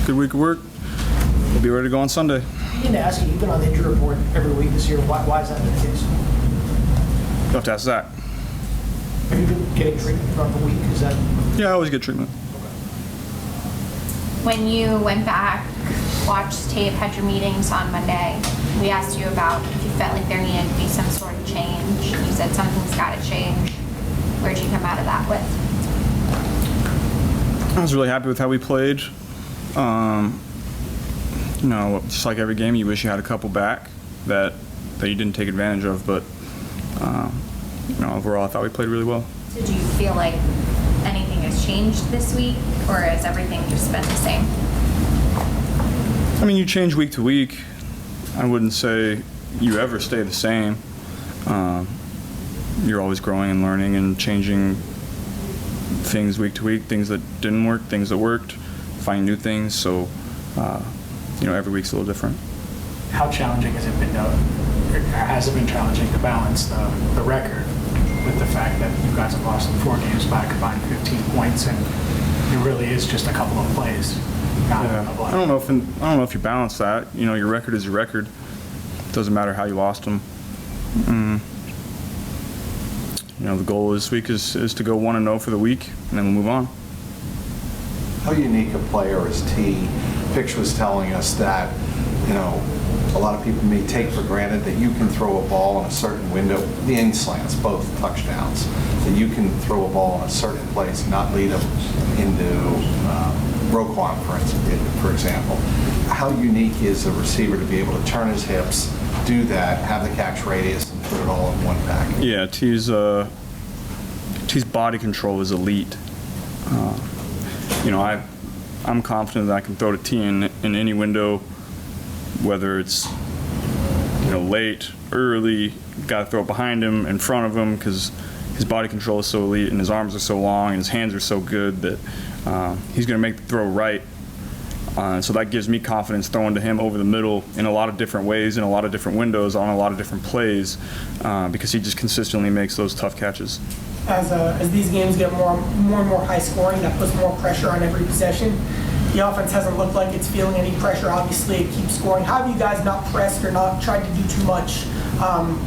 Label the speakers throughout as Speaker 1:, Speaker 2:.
Speaker 1: good week of work. We'll be ready to go on Sunday.
Speaker 2: I need to ask you, you've been on the injury report every week this year. Why has that been the case?
Speaker 1: You'll have to ask Zach.
Speaker 2: Have you been getting treatment throughout the week? Is that?
Speaker 1: Yeah, I always get treatment.
Speaker 3: When you went back, watched tape, had your meetings on Monday, we asked you about if you felt like there needed to be some sort of change. You said something's got to change. Where'd you come out of that with?
Speaker 1: I was really happy with how we played. Just like every game, you wish you had a couple back that you didn't take advantage of, but overall I thought we played really well.
Speaker 3: So do you feel like anything has changed this week, or has everything just been the same?
Speaker 1: I mean, you change week to week. I wouldn't say you ever stay the same. You're always growing and learning and changing things week to week, things that didn't work, things that worked, finding new things. So, every week's a little different.
Speaker 2: How challenging has it been, has it been challenging to balance the record with the fact that you guys have lost in 4 games by a combined 15 points, and it really is just a couple of plays?
Speaker 1: Yeah. I don't know if you balance that. Your record is your record. It doesn't matter how you lost them. The goal this week is to go 1-0 for the week, and then we'll move on.
Speaker 4: How unique a player is T? Pitch was telling us that, a lot of people may take for granted that you can throw a ball in a certain window, the in slants, both touchdowns, that you can throw a ball in a certain place and not lead them into Roquan, for example. How unique is a receiver to be able to turn his hips, do that, have the catch radius, and put it all in one package?
Speaker 1: Yeah, T's body control is elite. I'm confident that I can throw to T in any window, whether it's late, early. Got to throw it behind him, in front of him, because his body control is so elite and his arms are so long and his hands are so good that he's going to make the throw right. So that gives me confidence throwing to him over the middle in a lot of different ways, in a lot of different windows, on a lot of different plays, because he just consistently makes those tough catches.
Speaker 5: As these games get more and more high scoring, that puts more pressure on every possession. The offense hasn't looked like it's feeling any pressure. Obviously, it keeps scoring. How have you guys not pressed or not tried to do too much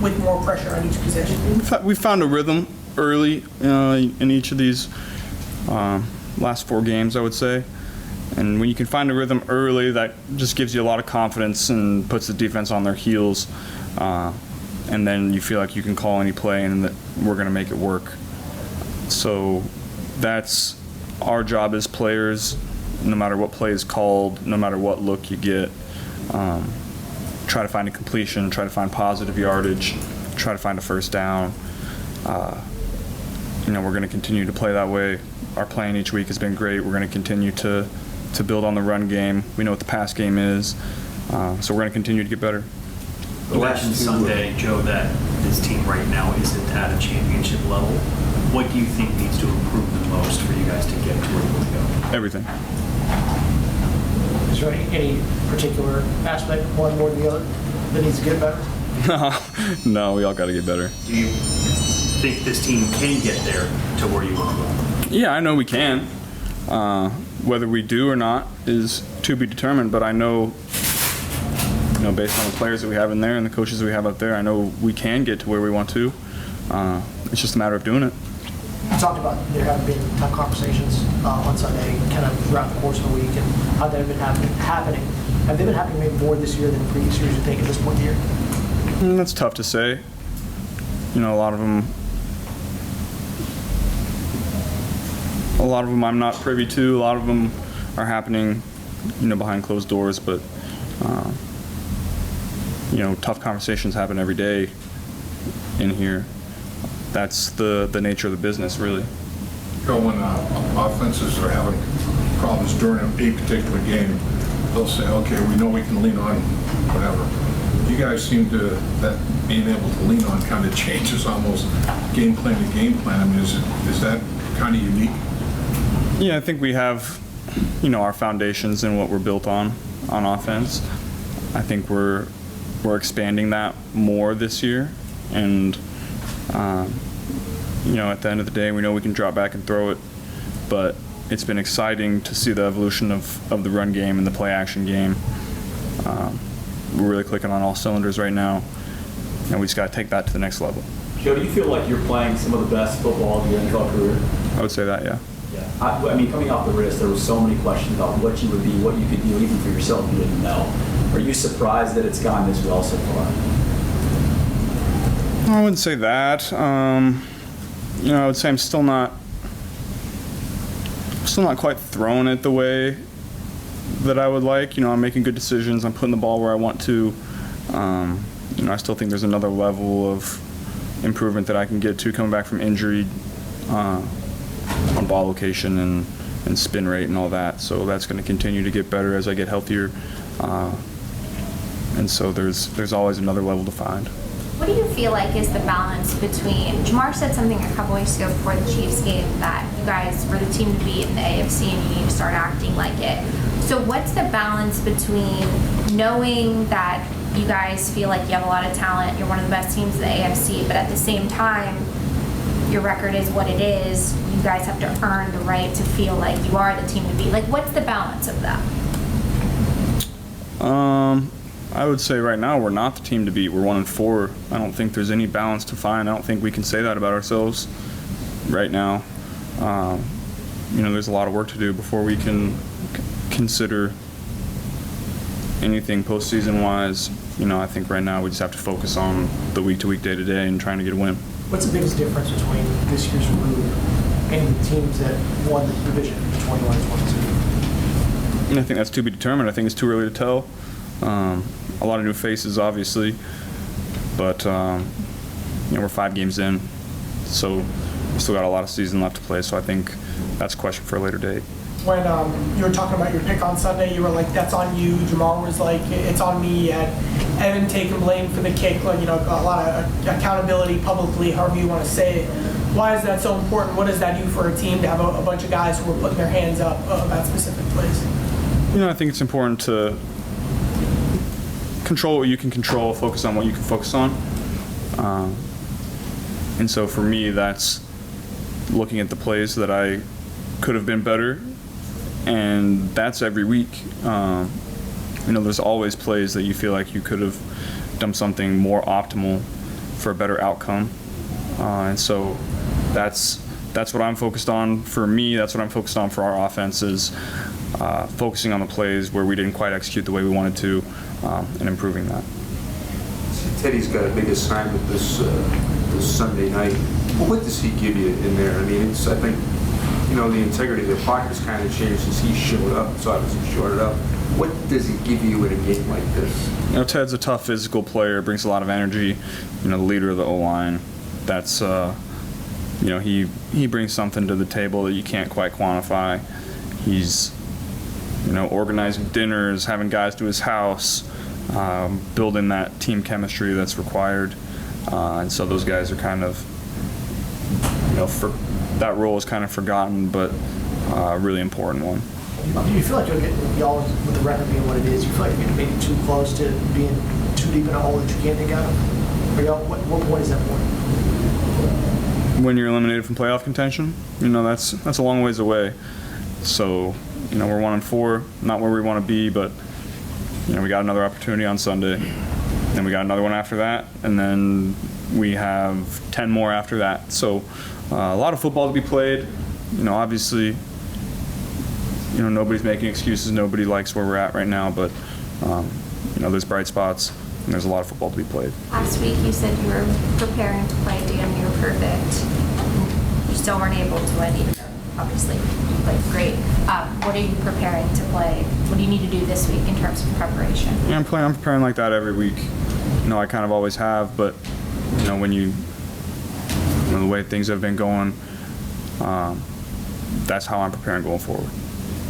Speaker 5: with more pressure on each possession?
Speaker 1: We found a rhythm early in each of these last 4 games, I would say. And when you can find a rhythm early, that just gives you a lot of confidence and puts the defense on their heels. And then you feel like you can call any play and that we're going to make it work. So that's our job as players, no matter what play is called, no matter what look you get. Try to find a completion, try to find positive yardage, try to find a first down. We're going to continue to play that way. Our playing each week has been great. We're going to continue to build on the run game. We know what the pass game is, so we're going to continue to get better.
Speaker 6: You mentioned Sunday, Joe, that this team right now isn't at a championship level. What do you think needs to improve the most for you guys to get to where you want to go?
Speaker 1: Everything.
Speaker 2: Is there any particular aspect, one more than the other, that needs to get better?
Speaker 1: No, we all got to get better.
Speaker 6: Do you think this team can get there to where you want to go?
Speaker 1: Yeah, I know we can. Whether we do or not is to be determined, but I know, based on the players that we have in there and the coaches that we have out there, I know we can get to where we want to. It's just a matter of doing it.
Speaker 2: You talked about there having been tough conversations on Sunday, kind of throughout the course of the week, and how they've been happening. Have they been happening maybe more this year than in previous years, you think, at this point in the year?
Speaker 1: That's tough to say. A lot of them I'm not privy to. A lot of them are happening, behind closed doors. But tough conversations happen every day in here. That's the nature of the business, really.
Speaker 7: When offenses are having problems during a particular game, they'll say, okay, we know we can lean on whatever. You guys seem to, that being able to lean on kind of changes almost game plan to game plan. I mean, is that kind of unique?
Speaker 1: Yeah, I think we have, our foundations and what we're built on offense. I think we're expanding that more this year, and at the end of the day, we know we can drop back and throw it, but it's been exciting to see the evolution of the run game and the play action game. We're really clicking on all cylinders right now, and we just got to take that to the next level.
Speaker 8: Joe, do you feel like you're playing some of the best football of your NFL career?
Speaker 1: I would say that, yeah.
Speaker 8: Yeah. I mean, coming off the wrist, there were so many questions about what you would be, what you could do, even for yourself, you didn't know. Are you surprised that it's gone this well so far?
Speaker 1: I wouldn't say that. I would say I'm still not quite throwing it the way that I would like. I'm making good decisions. I'm putting the ball where I want to. I still think there's another level of improvement that I can get to coming back from injury on ball location and spin rate and all that. So that's going to continue to get better as I get healthier. And so there's always another level to find.
Speaker 3: What do you feel like is the balance between, Jamar said something a couple weeks ago before the Chiefs game that you guys were the team to beat in the AFC and you need to start acting like it. So what's the balance between knowing that you guys feel like you have a lot of talent, you're one of the best teams in the AFC, but at the same time, your record is what it is, you guys have to earn the right to feel like you are the team to beat. Like, what's the balance of that?
Speaker 1: I would say right now we're not the team to beat. We're 1-4. I don't think there's any balance to find. I don't think we can say that about ourselves right now. There's a lot of work to do before we can consider anything postseason wise. I think right now we just have to focus on the week-to-week, day-to-day, and trying to get a win.
Speaker 2: What's the biggest difference between this year's group and the teams that won the division, 21 and 22?
Speaker 1: And I think that's to be determined. I think it's too early to tell. A lot of new faces, obviously, but we're 5 games in, so we still got a lot of season left to play. So I think that's a question for a later date.
Speaker 5: When you were talking about your pick on Sunday, you were like, "That's on you." Jamar was like, "It's on me." Evan taking blame for the kick, a lot of accountability publicly, however you want to say it. Why is that so important? What does that do for a team to have a bunch of guys who are putting their hands up about specific plays?
Speaker 1: I think it's important to control what you can control, focus on what you can focus on. And so for me, that's looking at the plays that I could have been better, and that's every week. There's always plays that you feel like you could have done something more optimal for a better outcome. And so that's what I'm focused on for me. That's what I'm focused on for our offenses. Focusing on the plays where we didn't quite execute the way we wanted to, and improving that.
Speaker 9: Teddy's got a big assignment this Sunday night. Well, what does he give you in there? I mean, I think, the integrity of the pocket has kind of changed since he showed up. It's obviously shorted up. What does he give you in a game like this?
Speaker 1: Ted's a tough physical player, brings a lot of energy. The leader of the O-line. That's, he brings something to the table that you can't quite quantify. He's organizing dinners, having guys to his house, building that team chemistry that's required. And so those guys are kind of, that role is kind of forgotten, but a really important one.
Speaker 2: Do you feel like you'll get, y'all, with the record being what it is, you feel like you're getting maybe too close to being too deep in a hole that you can't dig out of? Or y'all, what point is that point?
Speaker 1: When you're eliminated from playoff contention, that's a long ways away. So, we're 1-4, not where we want to be, but we got another opportunity on Sunday. Then we got another one after that, and then we have 10 more after that. So a lot of football to be played. Obviously, nobody's making excuses. Nobody likes where we're at right now, but there's bright spots, and there's a lot of football to be played.
Speaker 3: Last week you said you were preparing to play damn near perfect. You still weren't able to win, even though obviously you played great. What are you preparing to play? What do you need to do this week in terms of preparation?
Speaker 1: Yeah, I'm preparing like that every week. I kind of always have, but when the way things have been going, that's how I'm preparing going forward.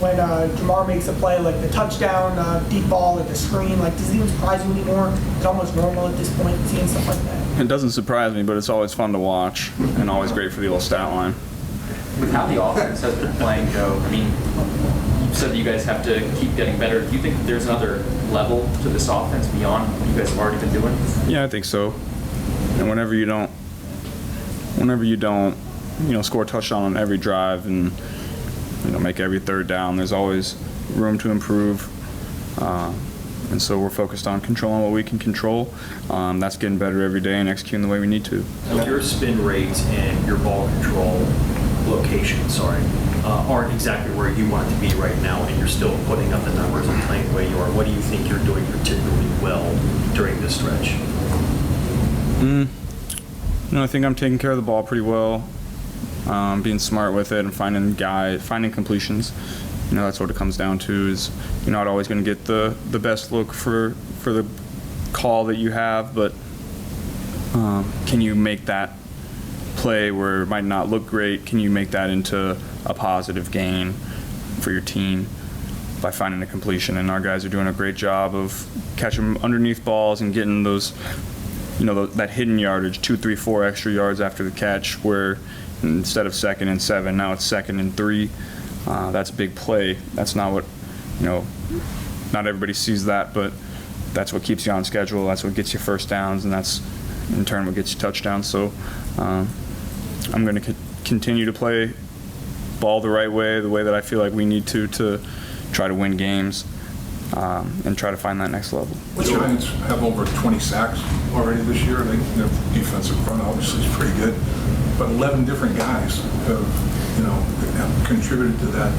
Speaker 5: When Jamar makes a play like the touchdown, deep ball, like the screen, does it even surprise you anymore? It's almost normal at this point, seeing stuff like that.
Speaker 1: It doesn't surprise me, but it's always fun to watch and always great for the old stat line.
Speaker 10: With how the offense has been playing, Joe, I mean, you said that you guys have to keep getting better. Do you think there's another level to this offense beyond what you guys have already been doing?
Speaker 1: Yeah, I think so. And whenever you don't, score a touchdown on every drive, and make every third down. There's always room to improve. And so we're focused on controlling what we can control. That's getting better every day and executing the way we need to.
Speaker 6: Your spin rate and your ball control location, aren't exactly where you want it to be right now, and you're still putting up the numbers and playing the way you are. What do you think you're doing particularly well during this stretch?
Speaker 1: I think I'm taking care of the ball pretty well, being smart with it and finding completions. That's what it comes down to. Is you're not always going to get the best look for the call that you have, but can you make that play where it might not look great? Can you make that into a positive gain for your team by finding a completion? And our guys are doing a great job of catching underneath balls and getting those, that hidden yardage, 2, 3, 4 extra yards after the catch, where instead of 2nd and 7, now it's 2nd and 3. That's a big play. That's not what, not everybody sees that, but that's what keeps you on schedule. That's what gets you first downs, and that's in turn what gets you touchdowns. So I'm going to continue to play ball the right way, the way that I feel like we need to try to win games and try to find that next level.
Speaker 7: The Giants have over 20 sacks already this year. Their defensive front obviously is pretty good, but 11 different guys have contributed to that.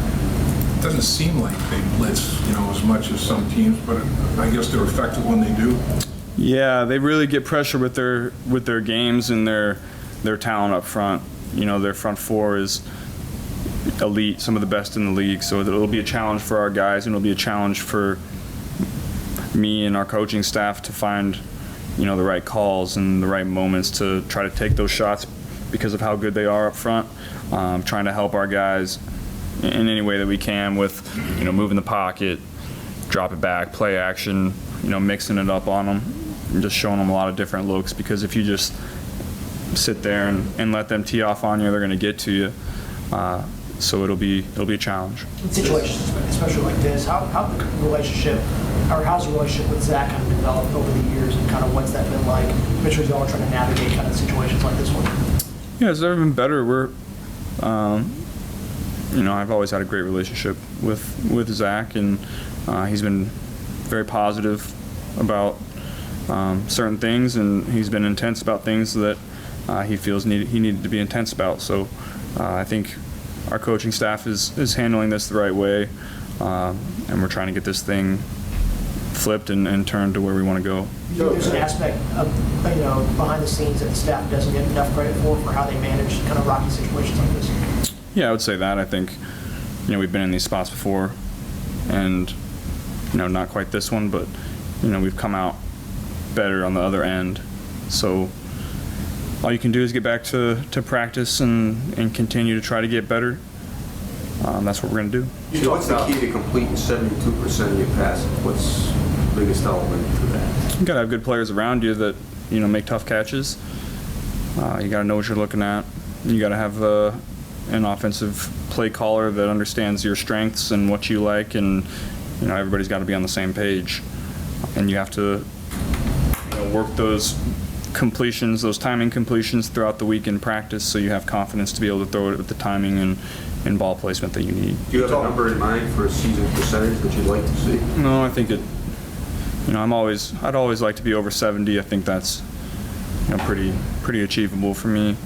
Speaker 7: It doesn't seem like they blitz, as much as some teams, but I guess they're effective when they do.
Speaker 1: Yeah, they really get pressure with their games and their talent up front. Their front four is elite, some of the best in the league. So it'll be a challenge for our guys, and it'll be a challenge for me and our coaching staff to find, the right calls and the right moments to try to take those shots because of how good they are up front. Trying to help our guys in any way that we can with, moving the pocket, drop it back, play action, mixing it up on them, and just showing them a lot of different looks. Because if you just sit there and let them tee off on you, they're going to get to you. So it'll be a challenge.
Speaker 11: In situations, especially like this, how's the relationship with Zach kind of developed over the years, and kind of what's that been like, especially as y'all are trying to navigate kind of situations like this one?
Speaker 1: Yeah, it's never been better. We're, I've always had a great relationship with Zach, and he's been very positive about certain things, and he's been intense about things that he feels he needed to be intense about. So I think our coaching staff is handling this the right way, and we're trying to get this thing flipped and turned to where we want to go.
Speaker 11: There's an aspect of, behind the scenes that the staff doesn't get enough credit for how they manage kind of rocky situations like this.
Speaker 1: Yeah, I would say that. I think, we've been in these spots before, and, not quite this one, but, we've come out better on the other end. So all you can do is get back to practice and continue to try to get better. That's what we're going to do.
Speaker 9: So what's the key to completing 72% of your passes? What's the biggest element to that?
Speaker 1: You got to have good players around you that, make tough catches. You got to know what you're looking at. You got to have an offensive play caller that understands your strengths and what you like, and, everybody's got to be on the same page. And you have to work those completions, those timing completions throughout the week in practice, so you have confidence to be able to throw it with the timing and ball placement that you need.
Speaker 9: Do you have a number in mind for a season percentage that you'd like to see?
Speaker 1: No, I think I'd always like to be over 70. I think that's pretty achievable for me.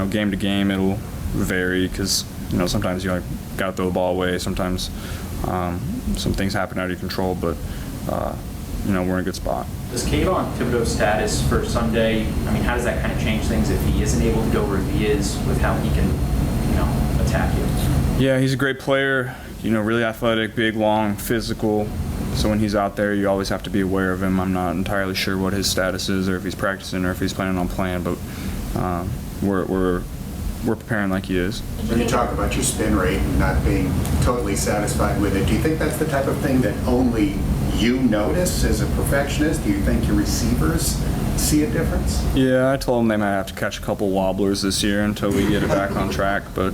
Speaker 1: Game to game it'll vary because sometimes you got to throw the ball away. Sometimes some things happen out of your control, but we're in a good spot.
Speaker 10: Does Kayvon Thibodeau's status for Sunday, how does that kind of change things if he isn't able to go where he is with how he can, attack you?
Speaker 1: Yeah, he's a great player, really athletic, big, long, physical. So when he's out there, you always have to be aware of him. I'm not entirely sure what his status is or if he's practicing or if he's planning on playing, but we're preparing like he is.
Speaker 12: When you talk about your spin rate and not being totally satisfied with it, do you think that's the type of thing that only you notice as a perfectionist? Do you think your receivers see a difference?
Speaker 1: Yeah, I told them they might have to catch a couple wobblers this year until we get it back on track, but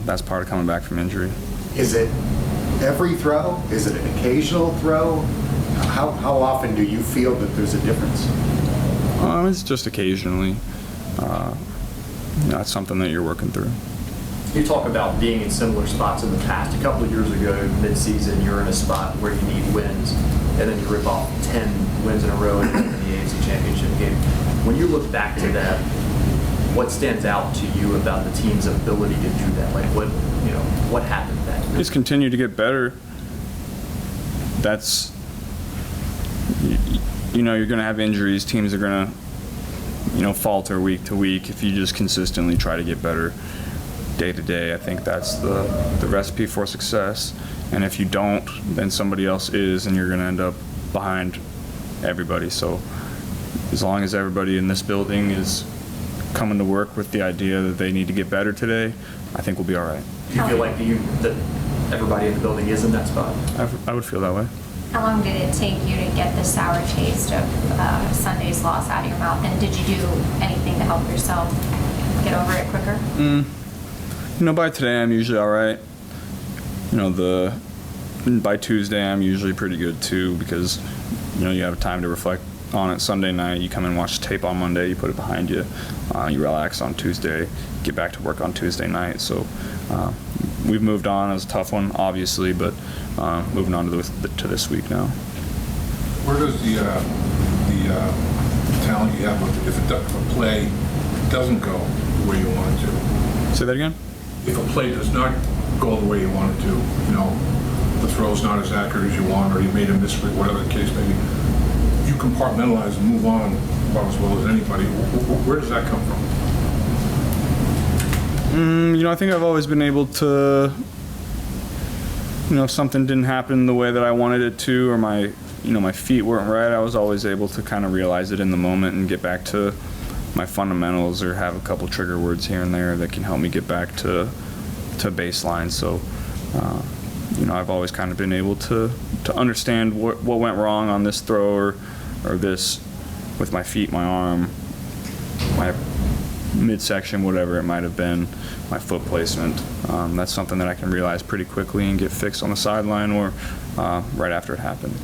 Speaker 1: that's part of coming back from injury.
Speaker 12: Is it every throw? Is it an occasional throw? How often do you feel that there's a difference?
Speaker 1: It's just occasionally. That's something that you're working through.
Speaker 6: You talk about being in similar spots in the past. A couple of years ago, mid-season, you're in a spot where you need wins, and then you rip off 10 wins in a row in the AFC Championship game. When you look back to that, what stands out to you about the team's ability to do that? Like what happened that year?
Speaker 1: Just continue to get better. That's, you're going to have injuries. Teams are going to, falter week to week. If you just consistently try to get better day to day, I think that's the recipe for success. And if you don't, then somebody else is, and you're going to end up behind everybody. So as long as everybody in this building is coming to work with the idea that they need to get better today, I think we'll be all right.
Speaker 6: Do you feel like that everybody in the building is in that spot?
Speaker 1: I would feel that way.
Speaker 3: How long did it take you to get the sour taste of Sunday's loss out of your mouth? And did you do anything to help yourself get over it quicker?
Speaker 1: By today I'm usually all right. By Tuesday I'm usually pretty good too, because you have time to reflect on it. Sunday night, you come and watch tape on Monday, you put it behind you, you relax on Tuesday, get back to work on Tuesday night. So we've moved on. It was a tough one, obviously, but moving on to this week now.
Speaker 7: Where does the talent you have, if a play doesn't go the way you want it to?
Speaker 1: Say that again?
Speaker 7: If a play does not go the way you want it to, the throw's not as accurate as you want, or you made a misread, whatever the case may be, you compartmentalize and move on about as well as anybody. Where does that come from?
Speaker 1: I think I've always been able to, if something didn't happen the way that I wanted it to, or my feet weren't right, I was always able to kind of realize it in the moment and get back to my fundamentals, or have a couple trigger words here and there that can help me get back to baseline. So, I've always kind of been able to understand what went wrong on this throw or this with my feet, my arm, my midsection, whatever it might have been, my foot placement. That's something that I can realize pretty quickly and get fixed on the sideline or right after it happened.